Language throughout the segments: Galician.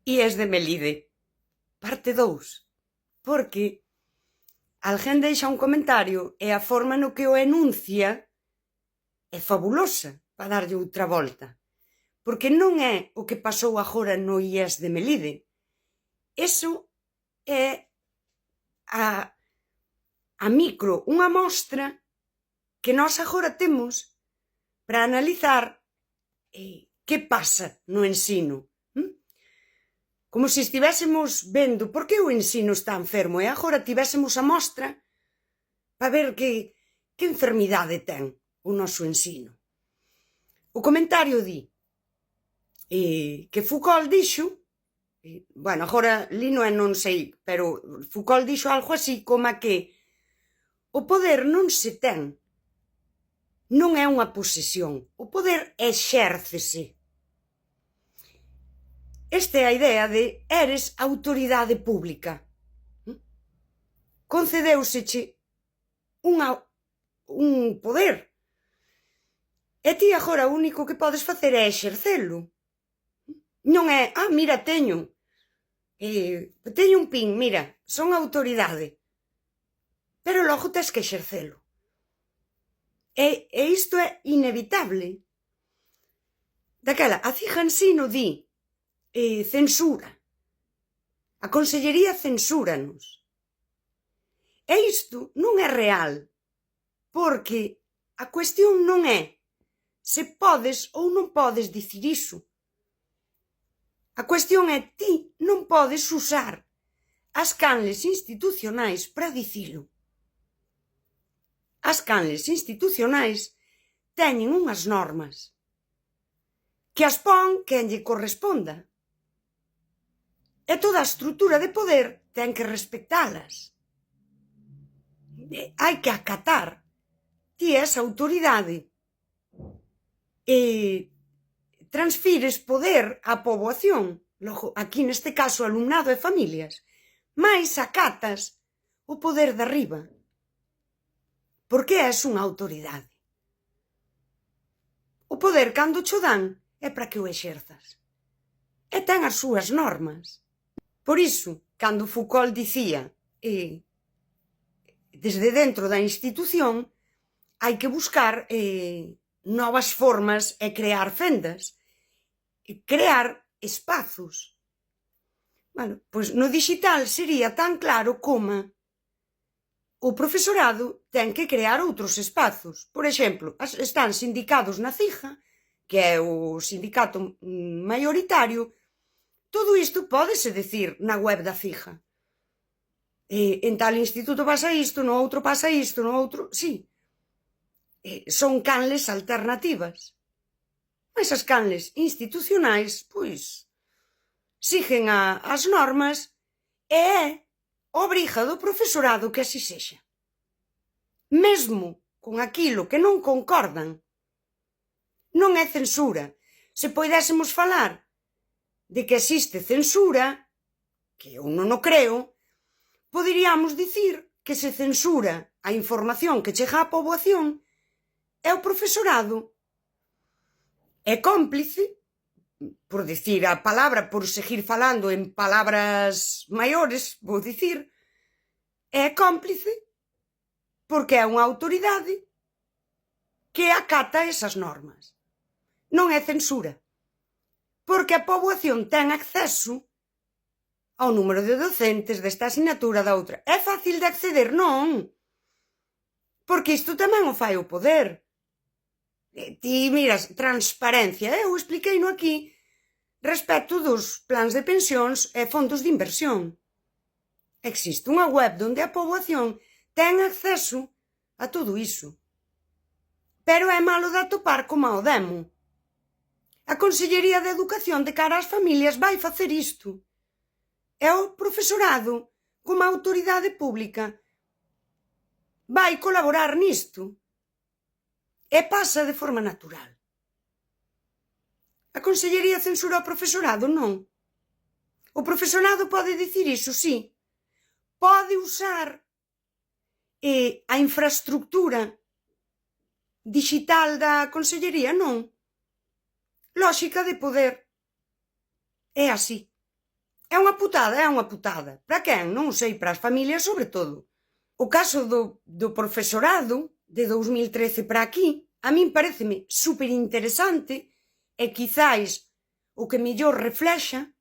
IES de Melide, parte 2, porque alguén deixa un comentario e a forma no que o enuncia é fabulosa para darlle outra volta, porque non é o que pasou agora no IES de Melide. Eso é a micro, unha mostra que nós agora temos para analizar que pasa no ensino. Como se estivésemos vendo por que o ensino está enfermo e agora tivésemos a mostra para ver que enfermidade ten o noso ensino. O comentario di que Foucault dixo, bueno, agora lino e non sei, pero Foucault dixo algo así como que o poder non se ten, non é unha posesión, o poder exércese. Esta é a idea de eres autoridade pública. Concedeuseche un poder. E ti agora o único que podes facer é exercelo. Non é, mira, teño un pin, mira, son autoridade. Pero logo tes que exercelo. E isto é inevitable. Daquela, a CIGA Ensino di censura. A Consellería censúranos. E isto non é real, porque a cuestión non é se podes ou non podes dicir iso. A cuestión é ti non podes usar as canles institucionais para dicilo. As canles institucionais teñen unhas normas que as pon quen lle corresponda. E toda a estrutura de poder ten que respectalas. Hai que acatar. Ti és autoridade e transfires poder á poboación, logo, aquí neste caso alumnado e familias, mais acatas o poder de arriba, porque és unha autoridade. O poder, cando cho dan, é para que o exerzas. E ten as súas normas. Por iso, cando Foucault dicía desde dentro da institución hai que buscar novas formas e crear fendas, crear espazos. Bueno, pois no digital sería tan claro como o profesorado ten que crear outros espazos. Por exemplo, están sindicados na CIGA, que é o sindicato maioritario. Todo isto pódese decir na web da CIGA. En tal instituto pasa isto, no outro pasa isto, no outro... Sí. Son canles alternativas. Mas as canles institucionais, pois, siguen as normas e é obriga do profesorado que así sexa. Mesmo con aquilo que non concordan. Non é censura. Se poidésemos falar de que existe censura, que eu non o creo, poderíamos dicir que se censura a información que chega á poboación e o profesorado é cómplice, por dicir a palabra, por seguir falando en palabras maiores, vou dicir, é cómplice porque é unha autoridade que acata esas normas. Non é censura, porque a poboación ten acceso ao número de docentes desta asignatura da outra. É fácil de acceder? Non. Porque isto tamén o fai o poder. Ti miras, transparencia, eu expliquei-no aquí respecto dos plans de pensións e fondos de inversión. Existe unha web onde a poboación ten acceso a todo iso. Pero é malo de atopar como ao demo. A Consellería de Educación de cara ás familias vai facer isto. E o profesorado, como autoridade pública, vai colaborar nisto. E pasa de forma natural. A Consellería censura o profesorado? Non. O profesorado pode dicir iso, sí. Pode usar a infraestructura digital da Consellería? Non. Lóxica de poder. É así. É unha putada, é unha putada. Para quen? Non sei, para as familias sobre todo. O caso do profesorado de 2013 para aquí, a min pareceme super interesante e quizáis o que mellor reflexa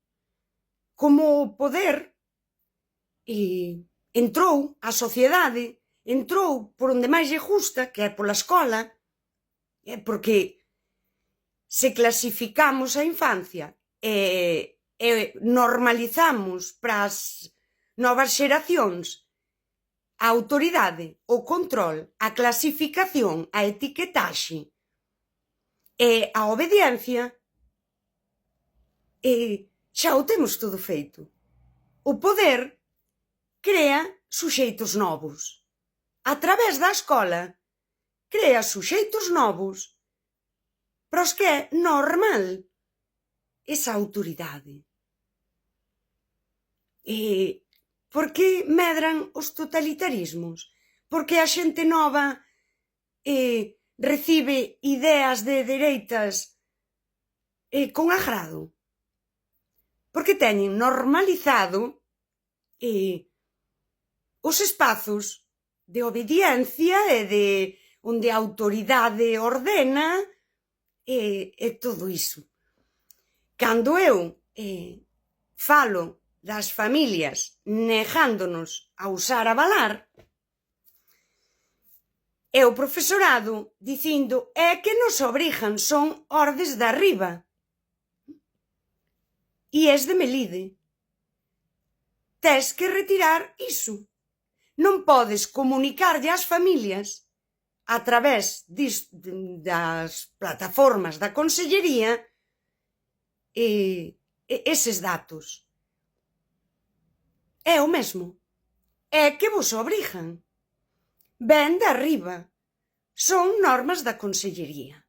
como o poder entrou á sociedade, entrou por onde máis lle gusta, que é pola escola, porque se clasificamos a infancia e normalizamos para as novas xeracións a autoridade, o control, a clasificación, a etiquetaxe e a obediencia, xa o temos todo feito. O poder crea suxeitos novos. A través da escola, crea suxeitos novos para os que é normal esa autoridade. Por que medran os totalitarismos? Porque a xente nova recibe ideas de dereitas con agrado. Porque teñen normalizado os espazos de obediencia e de onde a autoridade ordena e todo iso. Cando eu falo das familias negándonos a usar a valar, e o profesorado dicindo é que nos obrigan, son ordes de arriba. E es de Melide. Tes que retirar iso. Non podes comunicarlle ás familias a través das plataformas da Consellería eses datos. É o mesmo. É que vos obrigan. Ven de arriba. Son normas da Consellería.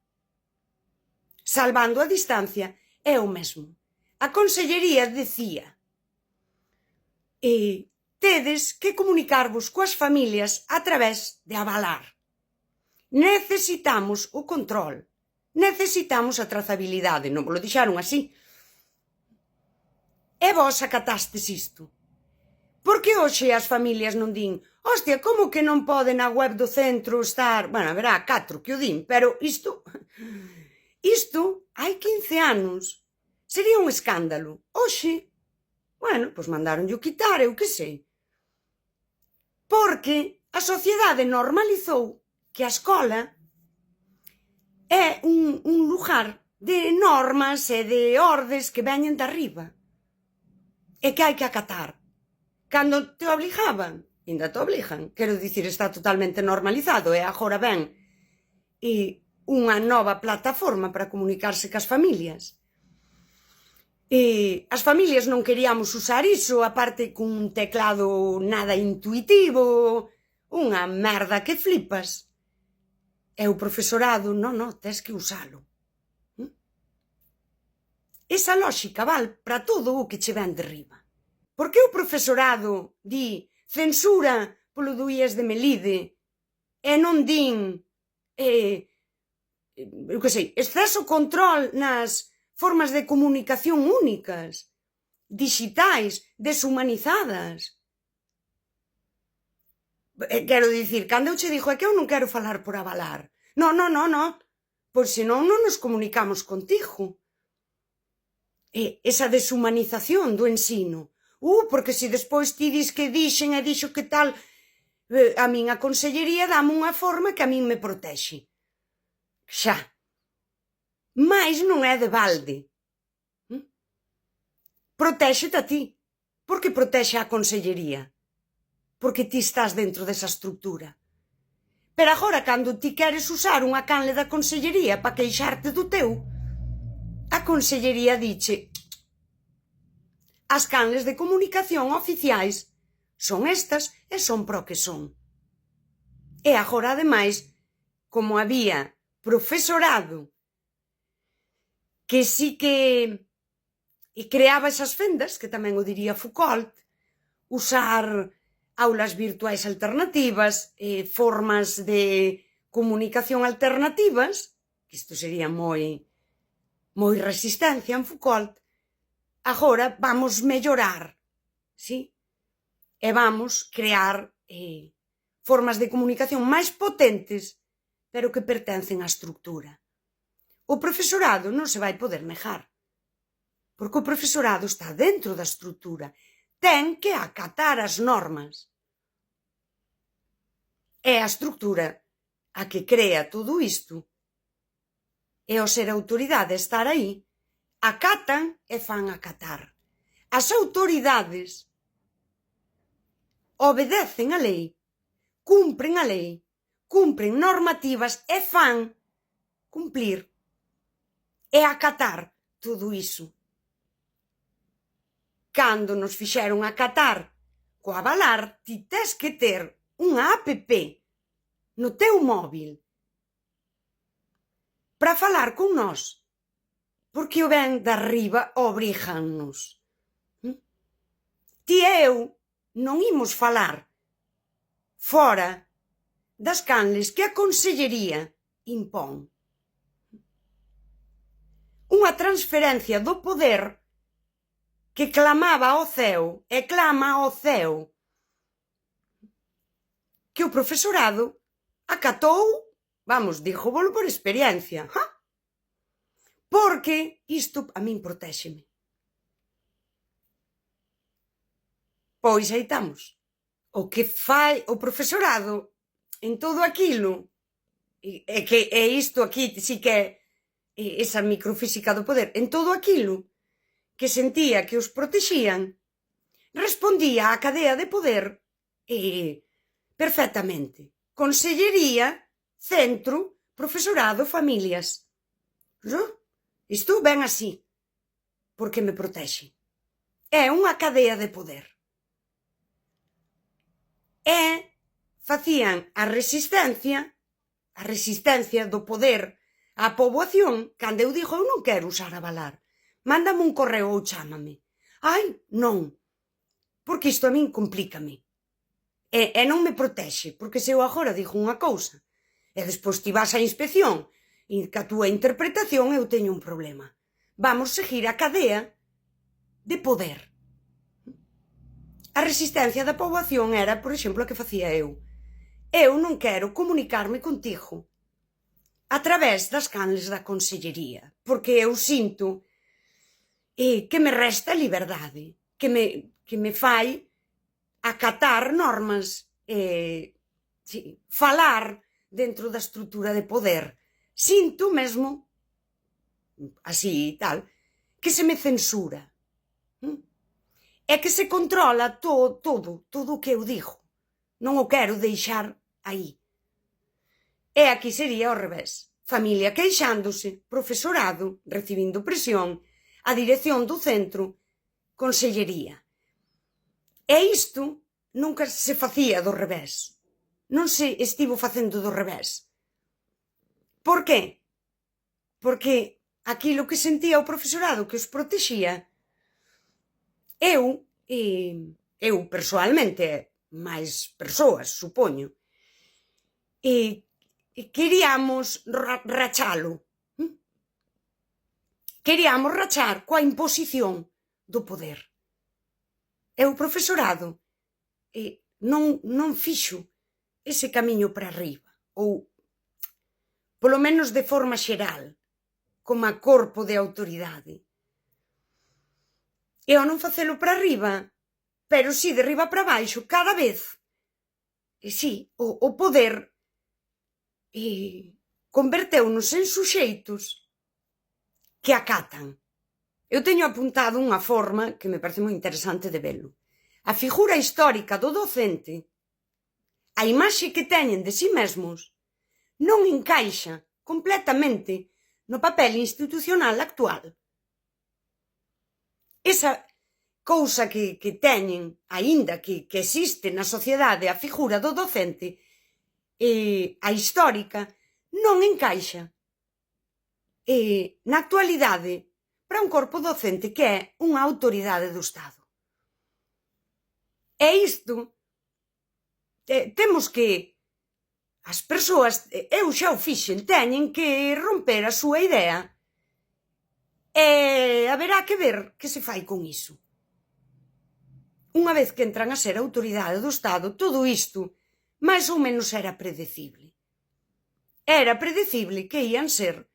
Salvando a distancia, é o mesmo. A Consellería decía tedes que comunicarvos coas familias a través de avalar. Necesitamos o control. Necesitamos a trazabilidade. Non vos lo dixeron así. E vos acatastes isto. Porque hoxe as familias non din hostia, como que non pode na web do centro estar... Bueno, haberá 4 que o din, pero isto hai 15 anos. Sería un escándalo. Hoxe, bueno, pois mandaronlle o quitar, eu que sei. Porque a sociedade normalizou que a escola é un lugar de normas e de ordes que veñen de arriba e que hai que acatar. Cando te obligaban, ainda te obligan, quero dicir, está totalmente normalizado e agora ven unha nova plataforma para comunicarse cas familias. As familias non queríamos usar iso, aparte cun teclado nada intuitivo, unha merda que flipas. E o profesorado, non, tes que usalo. Esa lógica val para todo o que che ven de riba. Por que o profesorado di censura polo do IES de Melide e non din, eu que sei, exceso control nas formas de comunicación únicas, digitais, deshumanizadas? Quero dicir, cando eu che digo é que eu non quero falar por avalar. Non, pois senón non nos comunicamos contigo. Esa deshumanización do ensino. Porque se despois ti dis que dixen e dixo que tal, a min a Consellería dame unha forma que a min me protexe. Xa. Mais non é de balde. Protéxete a ti. Por que protexe a Consellería? Porque ti estás dentro desa estructura. Pero agora, cando ti queres usar unha canle da Consellería para queixarte do teu, a Consellería diche as canles de comunicación oficiais son estas e son pro que son. E agora, ademais, como había profesorado que sí que creaba esas fendas, que tamén o diría Foucault, usar aulas virtuais alternativas, formas de comunicación alternativas, que isto sería moi resistencia en Foucault, agora vamos mellorar, sí? E vamos crear formas de comunicación máis potentes, pero que pertencen á estructura. O profesorado non se vai poder negar, porque o profesorado está dentro da estructura, ten que acatar as normas. É a estructura a que crea todo isto, e ao ser autoridade estar aí, acatan e fan acatar. As autoridades obedecen a lei, cumpren a lei, cumpren normativas e fan cumplir e acatar todo iso. Cando nos fixeron acatar co avalar, ti tes que ter unha app no teu móvil para falar con nós, porque o ben de arriba obrigan-nos. Ti e eu non imos falar fora das canles que a Consellería impón. Unha transferencia do poder que clamaba ao ceo e clama ao ceo, que o profesorado acatou, vamos, díjovolo por experiencia, porque isto a min protéxeme. Pois aí estamos. O que fai o profesorado en todo aquilo, é que é isto aquí, si que é esa microfísica do poder, en todo aquilo que sentía que os protexían, respondía á cadea de poder perfectamente. Consellería, centro, profesorado, familias. Isto ben así, porque me protexe. É unha cadea de poder. E facían a resistencia do poder á poboación, cando eu digo, eu non quero usar avalar, mándame un correo ou chámame. Ai, non, porque isto a min complícame. E non me protexe, porque se eu agora digo unha cousa, e despois ti vas á inspección, e ca túa interpretación eu teño un problema. Vamos seguir a cadea de poder. A resistencia da poboación era, por exemplo, a que facía eu. Eu non quero comunicarme contigo a través das canles da Consellería, porque eu sinto que me resta liberdade, que me fai acatar normas, falar dentro da estrutura de poder. Sinto mesmo, así e tal, que se me censura. É que se controla todo o que eu digo. Non o quero deixar aí. E aquí sería ao revés. Familia queixándose, profesorado recibindo presión, a dirección do centro, Consellería. E isto nunca se facía do revés. Non se estivo facendo do revés. Por qué? Porque aquilo que sentía o profesorado que os protexía, eu persoalmente, máis persoas, supoño, queríamos rachalo. Queríamos rachar coa imposición do poder. E o profesorado non fixo ese camiño para arriba, ou polo menos de forma xeral, como a corpo de autoridade. E ao non facelo para arriba, pero si de arriba para baixo, cada vez, o poder converteunos en suxeitos que acatan. Eu teño apuntado unha forma que me parece moi interesante de velo. A figura histórica do docente, a imaxe que teñen de si mesmos, non encaixa completamente no papel institucional actual. Esa cousa que teñen, aínda que existe na sociedade a figura do docente, a histórica, non encaixa na actualidade para un corpo docente que é unha autoridade do Estado. E isto temos que as persoas, eu xa o fixen, teñen que romper a súa idea E haberá que ver que se fai con iso. Unha vez que entran a ser autoridade do Estado, todo isto máis ou menos era predecible. Era predecible que ían ser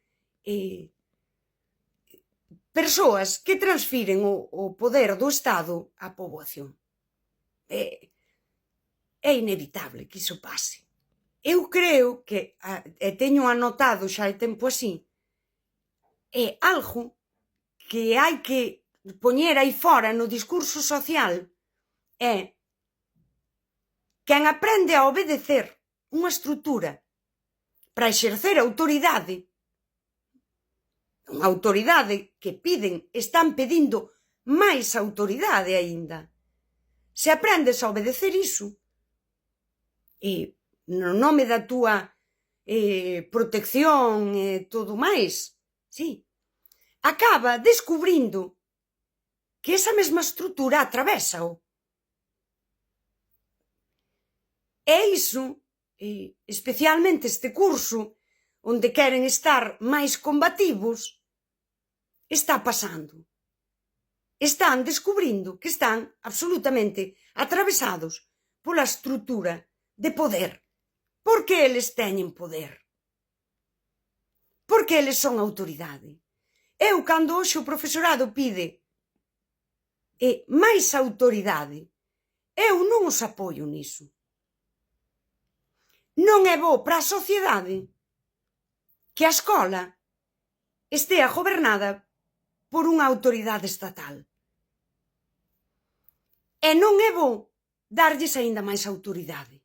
persoas que transfiren o poder do Estado á poboación. É inevitable que iso pase. Eu creo que, e teño anotado xa de tempo así, é algo que hai que poñer aí fora no discurso social, é quen aprende a obedecer unha estrutura para exercer autoridade, unha autoridade que piden, están pedindo máis autoridade aínda. Se aprendes a obedecer iso, e no nome da túa protección e todo máis, sí, acaba descubrindo que esa mesma estrutura atravésao. E iso, especialmente este curso, onde queren estar máis combativos, está pasando. Están descubrindo que están absolutamente atravesados pola estrutura de poder. Porque eles teñen poder. Porque eles son autoridade. Eu, cando hoxe o profesorado pide máis autoridade, eu non os apoio niso. Non é bo para a sociedade que a escola estea gobernada por unha autoridade estatal. E non é bo darlles aínda máis autoridade.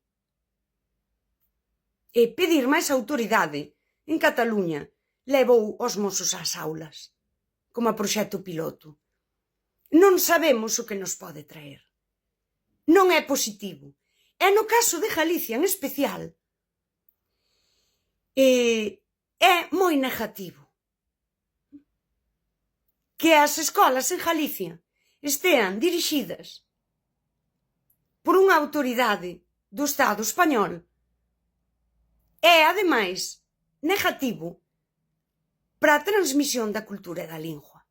E pedir máis autoridade en Cataluña levou os mozos ás aulas, como a proxecto piloto. Non sabemos o que nos pode traer. Non é positivo. E no caso de Galicia en especial, é moi negativo que as escolas en Galicia estean dirixidas por unha autoridade do Estado español. É, ademais, negativo para a transmisión da cultura e da lingua.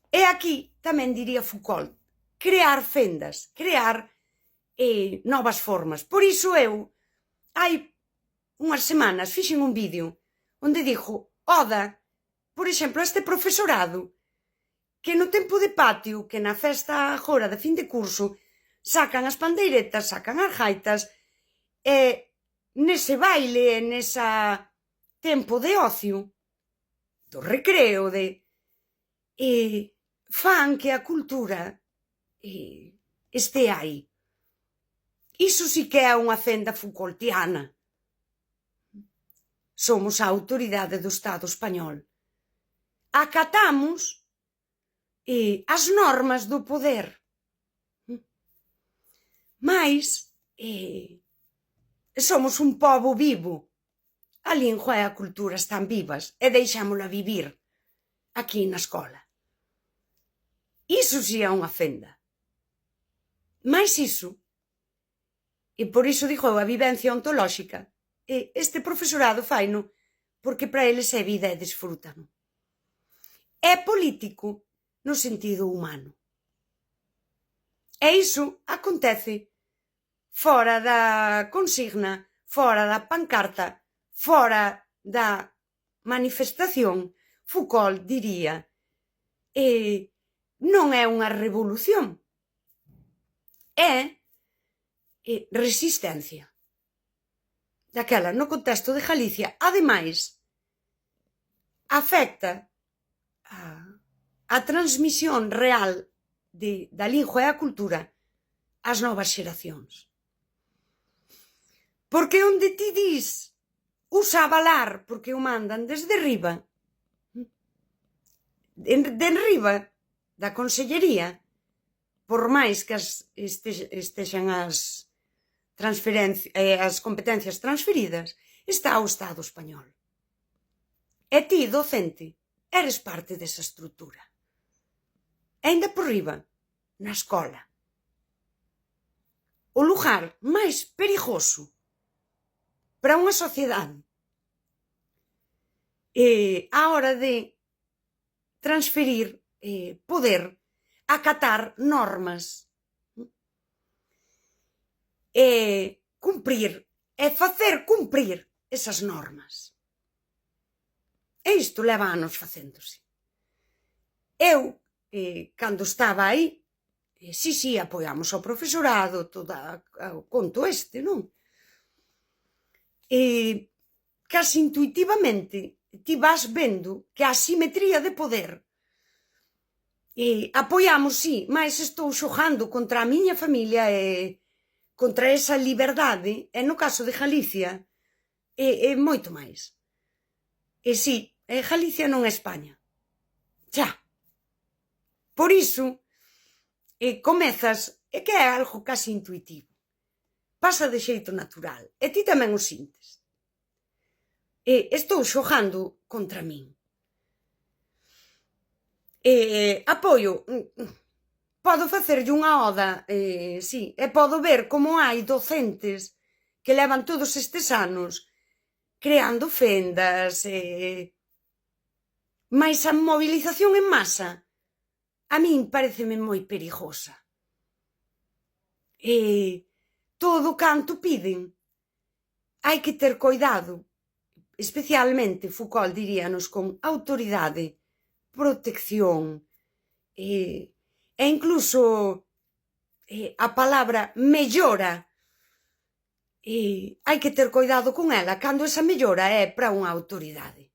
E aquí tamén diría Foucault, crear fendas, crear novas formas. Por iso eu, hai unhas semanas, fixen un vídeo onde dixo, oda, por exemplo, a este profesorado que no tempo de patio, que na festa agora de fin de curso, sacan as pandeiretas, sacan as gaitas, e nese baile, nesa tempo de ocio, do recreo, fan que a cultura este aí. Iso sí que é unha fenda Foucaultiana. Somos a autoridade do Estado español. Acatamos as normas do poder. Mais somos un pobo vivo. A lingua e a cultura están vivas e deixámola vivir aquí na escola. Iso si é unha fenda. Mais iso, e por iso digo a vivencia ontolóxica, este profesorado faino porque para eles é vida e desfrútano. É político no sentido humano. E iso acontece fora da consigna, fora da pancarta, fora da manifestación. Foucault diría, non é unha revolución, é resistencia. Daquela, no contexto de Galicia, ademais, afecta a transmisión real da lingua e a cultura ás novas xeracións. Porque onde ti dis usa avalar porque o mandan desde riba, de riba da consellería, por máis que estexan as competencias transferidas, está o Estado español. E ti, docente, eres parte desa estrutura. E ainda por riba, na escola. O lugar máis perigoso para unha sociedade á hora de transferir poder, acatar normas, cumprir, e facer cumprir esas normas. E isto leva anos facéndose. Eu, cando estaba aí, sí, apoiamos ao profesorado, todo o conto este, non? E casi intuitivamente ti vas vendo que a asimetría de poder apoiamos, sí, mas estou xogando contra a miña familia e contra esa liberdade, e no caso de Galicia é moito máis. E sí, Galicia non é España. Xa. Por iso, comezas, que é algo casi intuitivo. Pasa de xeito natural. E ti tamén o sintes. Estou xogando contra min. Apoio. Podo facerlle unha oda, sí, e podo ver como hai docentes que levan todos estes anos creando fendas, mais a movilización en masa a min pareceme moi perigosa. Todo canto piden. Hai que ter coidado, especialmente Foucault diríanos, con autoridade, protección, e incluso a palabra mellora, hai que ter coidado con ela cando esa mellora é para unha autoridade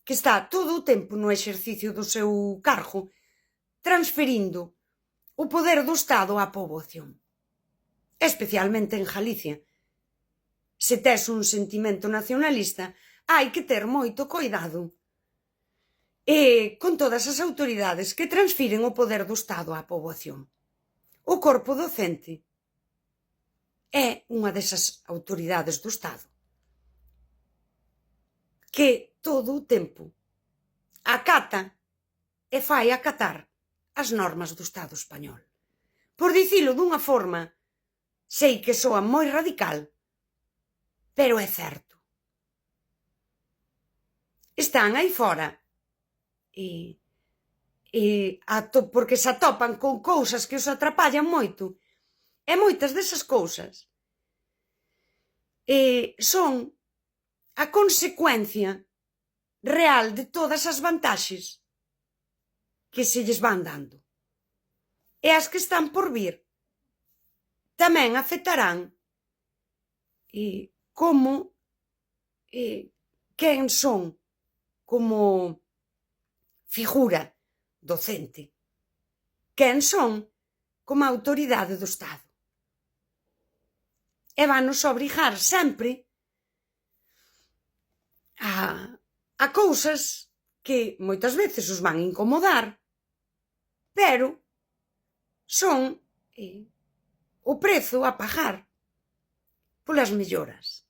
que está todo o tempo no exercicio do seu cargo transferindo o poder do Estado á poboación, especialmente en Galicia. Se tes un sentimento nacionalista, hai que ter moito coidado con todas as autoridades que transfiren o poder do Estado á poboación. O corpo docente é unha desas autoridades do Estado que todo o tempo acata e fai acatar as normas do Estado español. Por dicilo dunha forma, sei que soa moi radical, pero é certo. Están aí fora porque se atopan con cousas que os atrapallan moito, e moitas desas cousas son a consecuencia real de todas as vantaxes que se lles van dando. E as que están por vir tamén afectarán como quen son como figura docente, quen son como autoridade do Estado. E vanos obrigar sempre a cousas que moitas veces os van incomodar, pero son o prezo a pagar polas melloras.